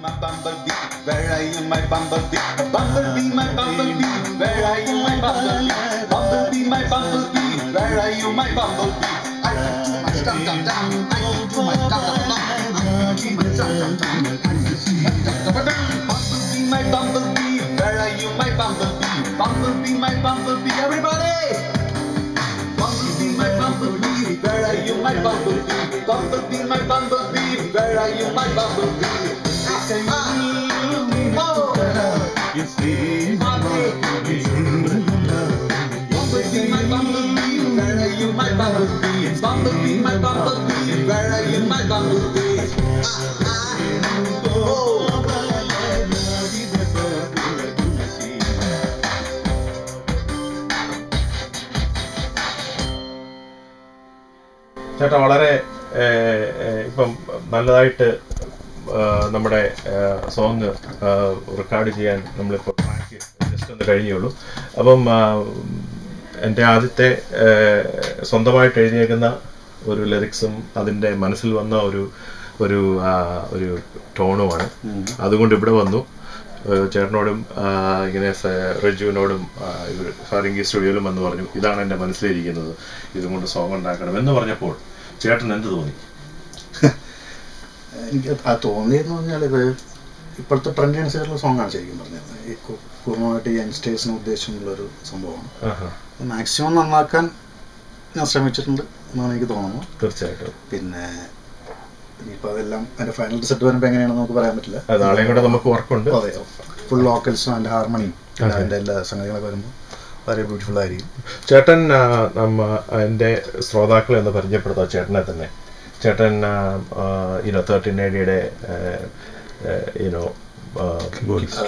my bumblebee? Where are you, my bumblebee? Bumblebee, my bumblebee. Where are you, my bumblebee? Bumblebee, my bumblebee. Where are you, my bumblebee? I feel too much dum dum dum. I feel too much dum dum dum. I feel too much dum dum dum. Bumblebee, my bumblebee. Where are you, my bumblebee? Bumblebee, my bumblebee. Everybody! Bumblebee, my bumblebee. Where are you, my bumblebee? Bumblebee, my bumblebee. Where are you, my bumblebee? You see, bumblebee, my bumblebee. Where are you, my bumblebee? Bumblebee, my bumblebee. Where are you, my bumblebee? ചേട്ടാ വളരെ ഇപ്പം നല്ലതായിട്ട് നമ്മുടെ song record ചെയ്യാൻ നമ്മളിപ്പോൾ track just ഒന്ന് കഴിഞ്ഞുള്ളൂ. അപ്പം എൻ്റെ ആദ്യത്തെ സ്വന്തമായിട്ട് എഴുതിയേക്കുന്ന ഒരു ലിറിക്സും അതിൻ്റെ മനസ്സിൽ വന്ന ഒരു ടോണുമാണ്. അതുകൊണ്ട് ഇവിടെ വന്നു ചേട്ടനോടും ഇങ്ങനെ റജുവിനോടും ഫാരിംഗി സ്റ്റുഡിയോയിലും വന്ന് പറഞ്ഞു ഇതാണ് എൻ്റെ മനസ്സിലിരിക്കുന്നത്, ഇതുകൊണ്ട് സോങ് ഉണ്ടാക്കണം എന്ന് പറഞ്ഞപ്പോൾ ചേട്ടൻ എന്ത് തോന്നി? എനിക്ക് തോന്നിയെന്ന് പറഞ്ഞാൽ ഇത് ഇപ്പോഴത്തെ ട്രെൻഡ് അനുസരിച്ചുള്ള സോങ്ങാണ് ശരിക്കും പറഞ്ഞത്. ഈ പൂർണ്ണമായിട്ട് യങ്സ്റ്റേഴ്സിന് ഉദ്ദേശമുള്ളൊരു സംഭവമാണ്. മാക്സിമം നന്നാക്കാൻ ഞാൻ ശ്രമിച്ചിട്ടുണ്ട് എന്നാണ് എനിക്ക് തോന്നുന്നു. തീർച്ചയായിട്ടും. പിന്നെ ഇനിയിപ്പോൾ അതെല്ലാം അതിൻ്റെ ഫൈനൽ റിസൾട്ട് വരുമ്പോൾ എങ്ങനെയാണെന്ന് നമുക്ക് പറയാൻ പറ്റില്ല. നാളെയും കൂടെ നമുക്ക് വർക്കുണ്ട്. അതെ, ഫുൾ വോക്കൽസും അതിൻ്റെ ഹാർമണിയും അതിൻ്റെ എല്ലാ സംഗതികളൊക്കെ വരുമ്പോൾ വളരെ ബ്യൂട്ടിഫുൾ ആയിരിക്കും. ചേട്ടൻ എൻ്റെ ശ്രോതാക്കളെ ഒന്ന് പരിചയപ്പെടുത്താം ചേട്ടനെ തന്നെ. ചേട്ടൻ 1380യുടെ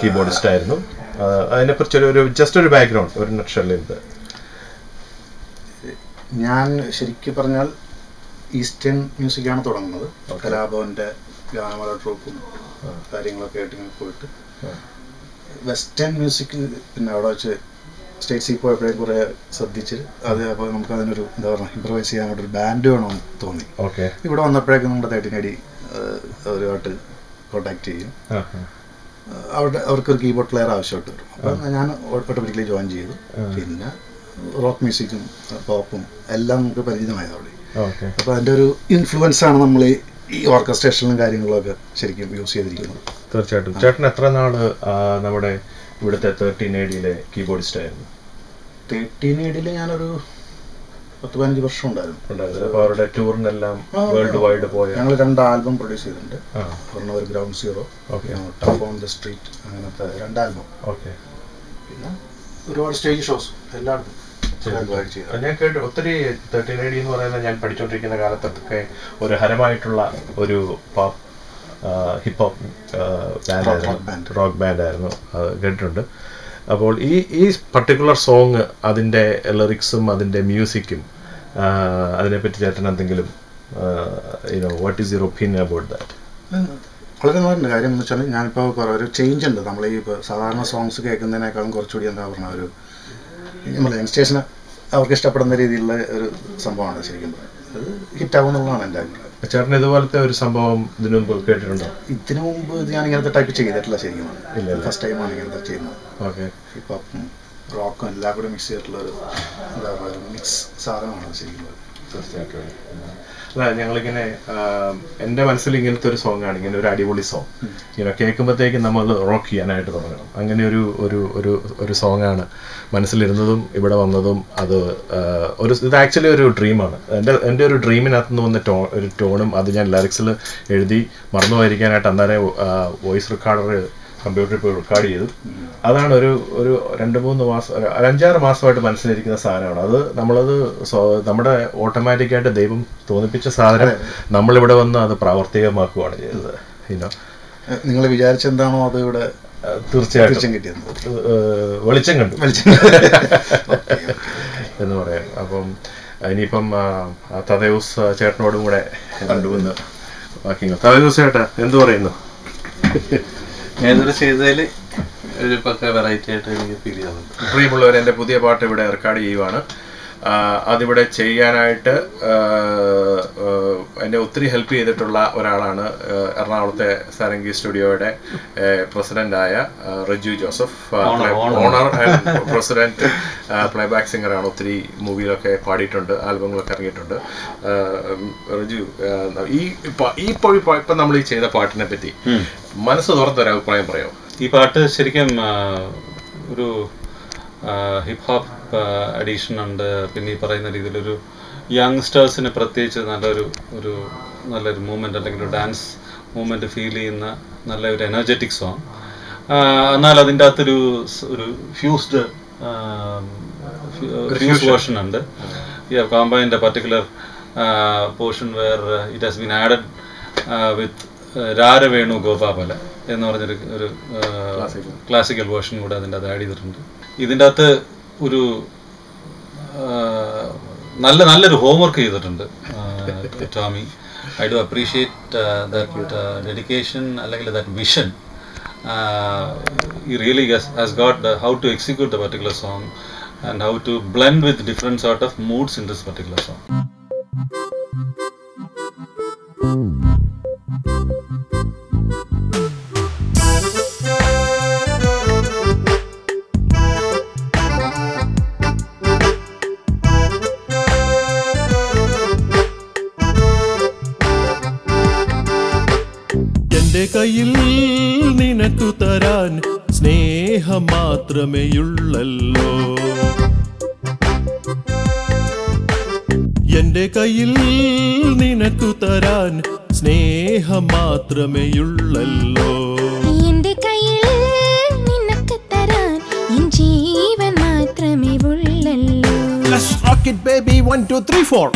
കീബോർഡിസ്റ്റ് ആയിരുന്നു. അതിനെക്കുറിച്ചൊരു ജസ്റ്റ് ഒരു ബാക്ക്ഗ്രൗണ്ട് ഒരു നക്ഷലിൽ. ഞാൻ ശരിക്കും പറഞ്ഞാൽ ഈസ്റ്റേൺ മ്യൂസിക്കാണ് തുടങ്ങുന്നത്. കലാഭവൻ്റെ ഗാനമേള ട്രൂപ്പും കാര്യങ്ങളൊക്കെ ആയിട്ട് ഇങ്ങനെ പോയിട്ട് വെസ്റ്റേൺ മ്യൂസിക് പിന്നെ അവിടെ വെച്ച് സ്റ്റേറ്റ്സിൽ പോയപ്പോഴേ കുറേ ശ്രദ്ധിച്ച് അത് അപ്പോൾ നമുക്ക് അതിനൊരു എന്താ പറയുക ഇംപ്രവൈസ് ചെയ്യാനായിട്ടൊരു ബാൻഡ് വേണമെന്ന് തോന്നി. ഇവിടെ വന്നപ്പോഴേക്കും നമ്മുടെ 1380 അവരുമായിട്ട് കോണ്ടാക്ട് ചെയ്യും. അവർക്കൊരു കീബോർഡ് പ്ലെയർ ആവശ്യമായിട്ട് വരും. അപ്പം ഞാൻ ഓട്ടോമാറ്റിക്കലി ജോയിൻ ചെയ്തു. പിന്നെ റോക്ക് മ്യൂസിക്കും പോപ്പും എല്ലാം നമുക്ക് പരിചിതമായത് അവിടെ. അപ്പോൾ അതിൻ്റെ ഒരു ഇൻഫ്ലുവൻസ് ആണ് നമ്മൾ ഈ ഓർക്കസ്ട്രേഷനും കാര്യങ്ങളൊക്കെ ശരിക്കും യൂസ് ചെയ്തിരിക്കുന്നത്. തീർച്ചയായിട്ടും. ചേട്ടൻ എത്ര നാള് നമ്മുടെ ഇവിടുത്തെ 1380യിലെ കീബോർഡിസ്റ്റ് ആയിരുന്നു? 1380 ഞാനൊരു 10-15 വർഷം ഉണ്ടായിരുന്നു. അപ്പോൾ അവരുടെ ടൂറിനെല്ലാം വേൾഡ് വൈഡ് പോയ ഞങ്ങൾ 2 ആൽബം പ്രൊഡ്യൂസ് ചെയ്തിട്ടുണ്ട്. ഒരെണ്ണം ഒരു ground zero, tough on the street, അങ്ങനത്തെ 2 ആൽബം. പിന്നെ ഒരുപാട് സ്റ്റേജ് ഷോസ് എല്ലായിടത്തും ഞാൻ കേട്ടു. ഒത്തിരി 1380 എന്ന് പറയുന്നത് ഞാൻ പഠിച്ചുകൊണ്ടിരിക്കുന്ന കാലത്തൊക്കെ ഒരു ഹരമായിട്ടുള്ള ഒരു പോപ്പ് ഹിപ്ഹോപ്പ് ബാൻഡായിരുന്നു, റോക്ക് ബാൻഡായിരുന്നു, അത് കേട്ടിട്ടുണ്ട്. അപ്പോൾ ഈ പർട്ടിക്കുലർ സോങ് അതിൻ്റെ ലിറിക്സും അതിൻ്റെ മ്യൂസിക്കും അതിനെപ്പറ്റി ചേട്ടൻ എന്തെങ്കിലും what is your opinion about that? വളരെ നല്ലൊരു കാര്യം എന്ന് വെച്ചാൽ ഞാനിപ്പോൾ ഒരു ചേഞ്ച് ഉണ്ട്. നമ്മൾ ഈ സാധാരണ സോങ്സ് കേൾക്കുന്നതിനേക്കാളും കുറച്ചുകൂടി എന്താ പറഞ്ഞ ഒരു നമ്മൾ യങ്സ്റ്റേഴ്സിന് അവർക്ക് ഇഷ്ടപ്പെടുന്ന രീതിയിലുള്ള ഒരു സംഭവമാണ് ശരിക്കും. അത് ഹിറ്റാവും എന്നുള്ളതാണ് എൻ്റെ അഭിപ്രായം. ചേട്ടൻ ഇതുപോലത്തെ ഒരു സംഭവം ഇതിനു മുമ്പ് കേട്ടിട്ടുണ്ടോ? ഇതിനു മുമ്പ് ഞാൻ ഇങ്ങനത്തെ ടൈപ്പ് ചെയ്തിട്ടില്ല ശരിക്കും. ഫസ്റ്റ് ടൈമാണ് ഇങ്ങനത്തെ ചെയ്യുന്നത്. ഹിപ്ഹോപ്പും റോക്കും എല്ലാം കൂടെ മിക്സ് ചെയ്തിട്ടുള്ളൊരു എന്താ പറയുക ഒരു മിക്സ് സാധനമാണ് ശരിക്കും. തീർച്ചയായിട്ടും. അല്ല, ഞങ്ങളിങ്ങനെ എൻ്റെ മനസ്സിൽ ഇങ്ങനത്തെ ഒരു സോങ് ആണ്, ഇങ്ങനെ ഒരു അടിപൊളി സോങ് ഇങ്ങനെ കേൾക്കുമ്പോഴത്തേക്കും നമ്മൾ റോക്ക് ചെയ്യാനായിട്ട് തുടങ്ങണം. അങ്ങനെ ഒരു സോങ്ങാണ് മനസ്സിലിരുന്നതും ഇവിടെ വന്നതും. അത് ഇത് ആക്ച്വലി ഒരു ഡ്രീമാണ്. എൻ്റെ ഒരു ഡ്രീമിനകത്ത് നിന്ന് വന്ന ഒരു ടോണും അത് ഞാൻ ലിറിക്സിൽ എഴുതി മറന്നു പോയിരിക്കാനായിട്ട് അന്നേരം വോയിസ് റെക്കോർഡർ കമ്പ്യൂട്ടറിൽ പോയി റെക്കോർഡ് ചെയ്തു. അതാണ് ഒരു 2-3 മാസം 5-6 മാസമായിട്ട് മനസ്സിലിരിക്കുന്ന സാധനമാണ്. അത് നമ്മുടെ ഓട്ടോമാറ്റിക്കായിട്ട് ദൈവം തോന്നിപ്പിച്ച സാധനം നമ്മളിവിടെ വന്ന് അത് പ്രാവർത്തികമാക്കുകയാണ് ചെയ്തത്. നിങ്ങൾ വിചാരിച്ചെന്താണോ അത് ഇവിടെ തീർച്ചയായിട്ടും വെളിച്ചം കണ്ടു എന്ന് പറയാം. അപ്പം ഇനിയിപ്പം തദേവൂസ് ചേട്ടനോടും കൂടെ കണ്ടുവന്ന് ബാക്കി തദേവൂസ് ചേട്ടാ എന്ത് പറയുന്നു? ഞാനിവിടെ ചെയ്തതിൽ ഒരു പക്ക വെറൈറ്റി ആയിട്ട് എനിക്ക് ഫീൽ ചെയ്യുന്നുണ്ട്. പ്രിയമുള്ളവർ, എൻ്റെ പുതിയ പാട്ട് ഇവിടെ റെക്കോർഡ് ചെയ്യുവാണ്. അതിവിടെ ചെയ്യാനായിട്ട് എന്നെ ഒത്തിരി ഹെൽപ്പ് ചെയ്തിട്ടുള്ള ഒരാളാണ് എറണാകുളത്തെ സാരംഗി സ്റ്റുഡിയോയുടെ പ്രസിഡന്റായ Reju Joseph. Owner and president, playback സിംഗറാണ്. ഒത്തിരി മൂവിയിലൊക്കെ പാടിയിട്ടുണ്ട്, ആൽബങ്ങളൊക്കെ ഇറങ്ങിയിട്ടുണ്ട്. റജു, ഇപ്പം നമ്മൾ ഈ ചെയ്ത പാട്ടിനെ പറ്റി മനസ്സ് തുറന്നൊരു അഭിപ്രായം പറയാമോ? ഈ പാട്ട് ശരിക്കും ഒരു ഹിപ്പ് ഹോപ്പ് അഡീഷൻ ഉണ്ട്. പിന്നെ ഈ പറയുന്ന രീതിയിലൊരു യങ്സ്റ്റേഴ്സിന് പ്രത്യേകിച്ച് നല്ലൊരു മൂവ്മെൻറ്റ് അല്ലെങ്കിൽ ഒരു ഡാൻസ് മൂവ്മെൻറ്റ് ഫീൽ ചെയ്യുന്ന നല്ലൊരു എനർജറ്റിക് സോങ്. എന്നാൽ അതിൻ്റെ അകത്തൊരു ഫ്യൂസ്ഡ് വേർഷൻ ഉണ്ട്. You have combined a particular portion where it has been added with രാരവേണു ഗോപാപല എന്ന് പറഞ്ഞൊരു ക്ലാസിക്കൽ വേർഷൻ കൂടെ അതിൻ്റെ അത് ആഡ് ചെയ്തിട്ടുണ്ട്. ഇതിൻ്റെ അകത്ത് ഒരു നല്ലൊരു ഹോംവർക്ക് ചെയ്തിട്ടുണ്ട് Tommy. I do appreciate that dedication അല്ലെങ്കിൽ that vision. He really has got how to execute the particular song and how to blend with different sort of moods in this particular song. എന്റെ കയ്യിൽ നിനക്കു തരാൻ സ്നേഹം മാത്രമേയുള്ളല്ലോ. എന്റെ കയ്യിൽ നിനക്കു തരാൻ സ്നേഹം മാത്രമേയുള്ളല്ലോ. എന്റെ കയ്യിൽ നിനക്ക് തരാൻ എൻ ജീവൻ മാത്രമേ ഉള്ളല്ലോ. Let's rock it baby, 1 2 3 4.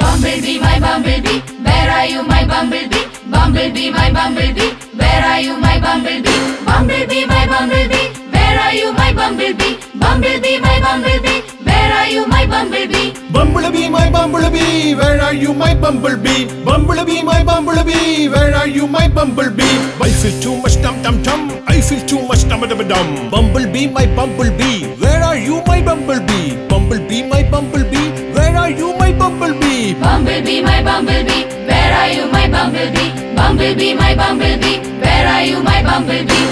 Bumblebee, my bumblebee, where are you, my bumblebee? Bumblebee, my bumblebee, where are you, my bumblebee? Bumblebee, my bumblebee, where are you, my bumblebee? Bumblebee, my bumblebee, where are you, my bumblebee? Bumblebee, my bumblebee, where are you, my bumblebee? Bumblebee, my bumblebee, where are you, my bumblebee? I feel too much dum dum dum, I feel too much dum dum dum. Bumblebee, my bumblebee, where are you, my bumblebee? Bumblebee, my bumblebee, where are you, my bumblebee? Bumblebee, my bumblebee, where are you, my bumblebee? Bumblebee, my bumblebee, where are you, my bumblebee?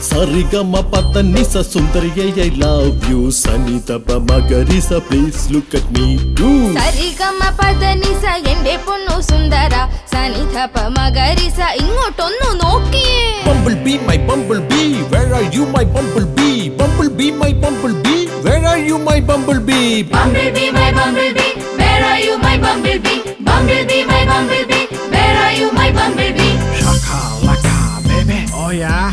Sarigama patanisa sundariye, I love you. Sanita pamagarisa, please look at me too. സരിഗമ പദനിസ എന്റെ പൊന്നു സുന്ദര, സനിധ പമഗരിസ ഇങ്ങോട്ടൊന്നു നോക്കിയേ. Bumblebee, my bumblebee, where are you, my bumblebee? Bumblebee, my bumblebee, where are you, my bumblebee? Bumblebee, my bumblebee, where are you, my bumblebee? Bumblebee, my bumblebee, where are you, my bumblebee? Shakalaka baby, oh yeah,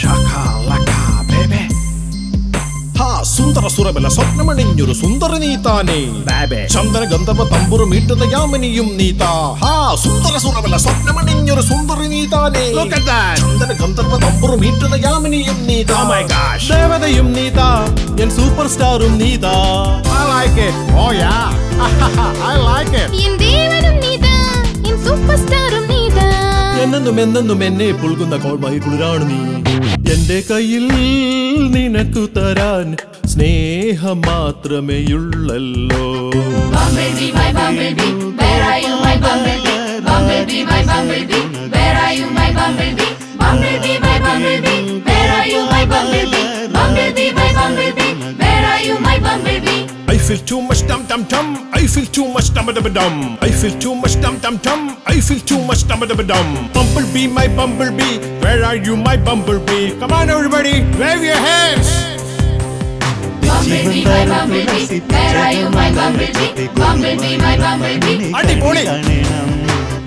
shakalaka baby. Ha sundara surabala സ്വപ്നമണിഞ്ഞൊരു സുന്ദര നീതാനേ, ചന്ദന ഗന്ധർവ തമ്പുരു മീട്ടുന്ന യാമിനിയും നീതാ. ഹാ സുന്ദര സുരബല സ്വപ്നമണിഞ്ഞൊരു സുന്ദരി നീതാനേ, ചന്ദന ഗന്ധർവ തമ്പുരു മീട്ടുന്ന യാമിനിയും നീതാ. ദേവതയും നീതാ, എൻ സൂപ്പർ സ്റ്റാറും നീതാ. I like it, oh yeah, I like it. എൻ ദേവനും നീതാ, എൻ സൂപ്പർ സ്റ്റാറും നീതാ. എന്നെന്നും എന്നെ പുൽകുന്ന കോൾമായി കുളിരാണ് നീ. എന്റെ കയ്യിൽ നിനക്കു തരാൻ സ്നേഹം മാത്രമേയുള്ളല്ലോ. Bumblebee, my bumblebee, where are you, my bumblebee? Bumblebee, my bumblebee, where are you, my bumblebee? Bumblebee, my bumblebee, where are you, my bumblebee? Bumblebee, my bumblebee, where are you, my bumblebee? I feel too much dum dum dum, I feel too much dum dum dum. I feel too much dum dum dum, I feel too much dum dum dum. Bumblebee, my bumblebee, where are you, my bumblebee? Come on everybody, wave your hands. Bumblebee, my bumblebee, where are you, my bumblebee? Bumblebee, my bumblebee. അടിപൊളി.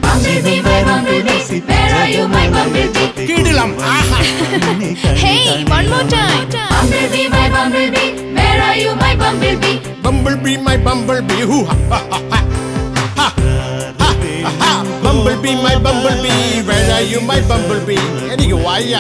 Bumblebee, my bumblebee, where are you, my bumblebee? കിടിലം. ആഹാ. Hey, one more time. Bumblebee, my bumblebee, where are you, my bumblebee? Bumblebee, my bumblebee, hoo ha ha ha ha. Ha ha ha. Bumblebee, my bumblebee, where are you, my bumblebee? എനിക്ക് വയ്യ.